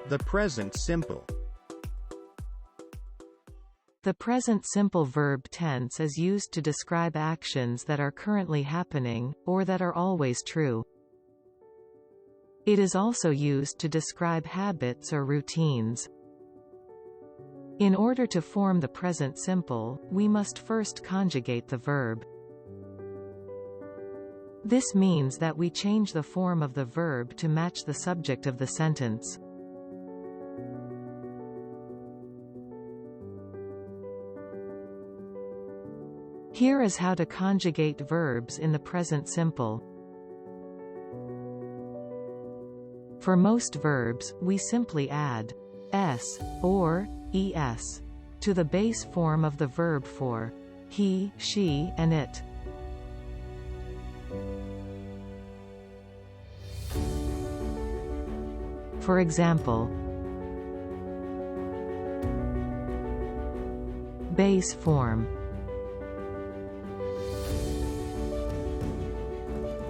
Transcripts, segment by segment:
The present simple. The present simple verb tense is used to describe actions that are currently happening, or that are always true. It is also used to describe habits or routines. In order to form the present simple, we must first conjugate the verb. This means that we change the form of the verb to match the subject of the sentence. Here is how to conjugate verbs in the present simple. For most verbs, we simply add s or es to the base form of the verb for he, she, and it. For example, base form: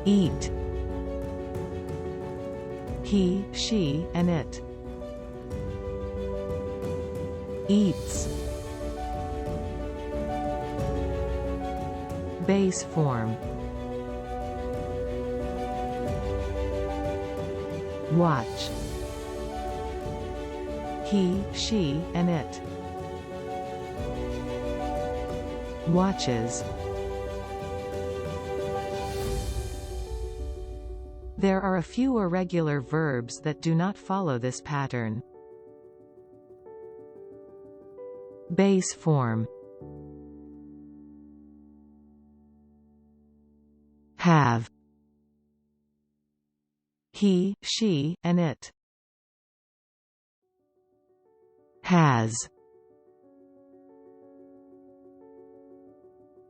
eat, he, she, and it. Eats. Base form: watch, he, she, and it. Watches. There are a few irregular verbs that do not follow this pattern. Base form: have, he, she, and it. Has.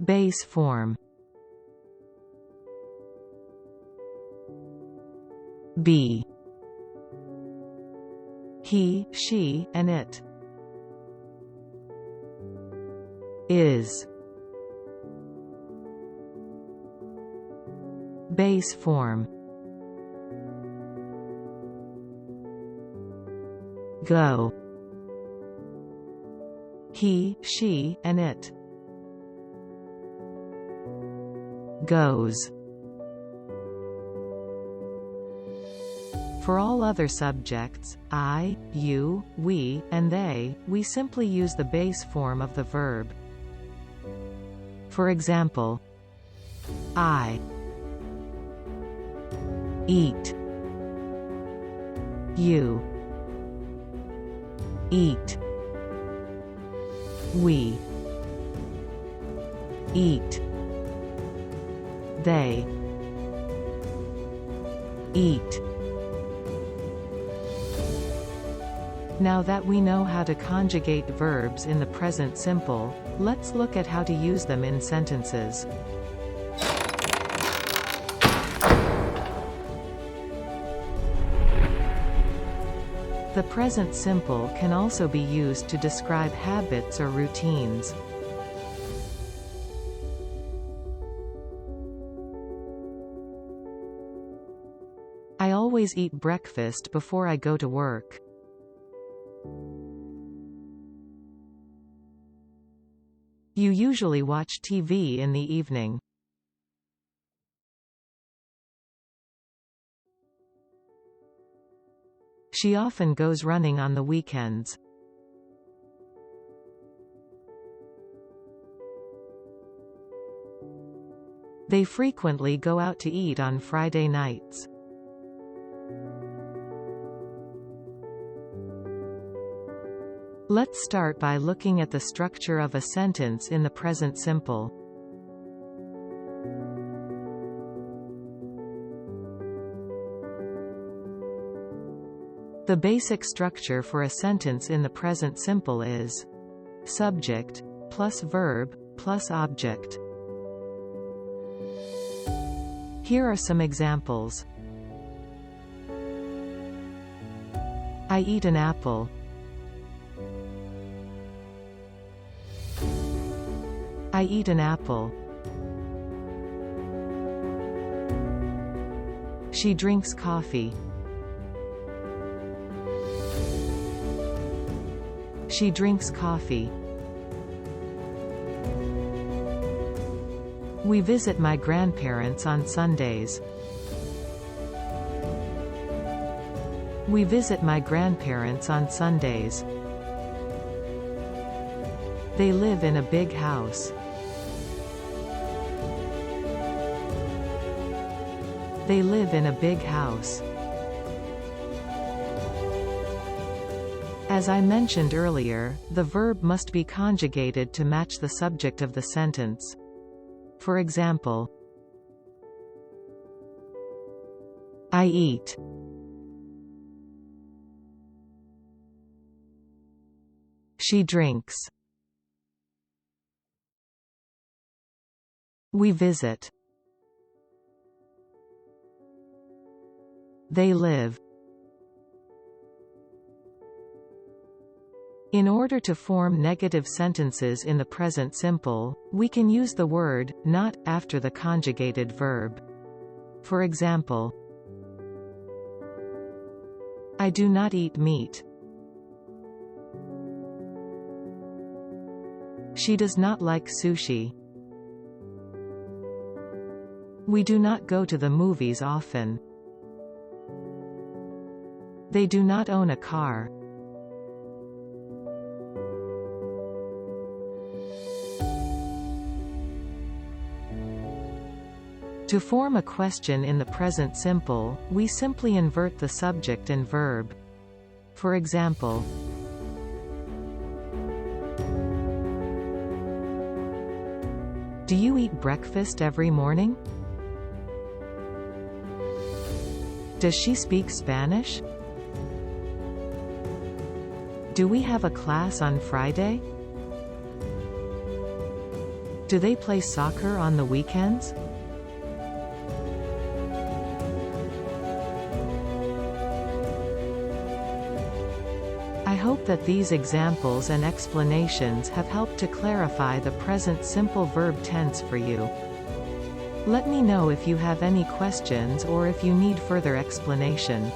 Base form: be, he, she, and it. Is. Base form: go, he, she, and it. Goes. For all other subjects, I, you, we, and they, we simply use the base form of the verb. For example, I eat, you eat, we eat, they eat. Now that we know how to conjugate verbs in the present simple, let's look at how to use them in sentences. The present simple can also be used to describe habits or routines. I always eat breakfast before I go to work. You usually watch TV in the evening. She often goes running on the weekends. They frequently go out to eat on Friday nights. Let's start by looking at the structure of a sentence in the present simple. The basic structure for a sentence in the present simple is subject plus verb plus object. Here are some examples. I eat an apple. I eat an apple. She drinks coffee. She drinks coffee. We visit my grandparents on Sundays. We visit my grandparents on Sundays. They live in a big house. They live in a big house. As I mentioned earlier, the verb must be conjugated to match the subject of the sentence. For example, I eat. She drinks. We visit. They live. In order to form negative sentences in the present simple, we can use the word not after the conjugated verb. For example, I do not eat meat. She does not like sushi. We do not go to the movies often. They do not own a car. To form a question in the present simple, we simply invert the subject and verb. For example, do you eat breakfast every morning? Does she speak Spanish? Do we have a class on Friday? Do they play soccer on the weekends? I hope that these examples and explanations have helped to clarify the present simple verb tense for you. Let me know if you have any questions or if you need further explanation.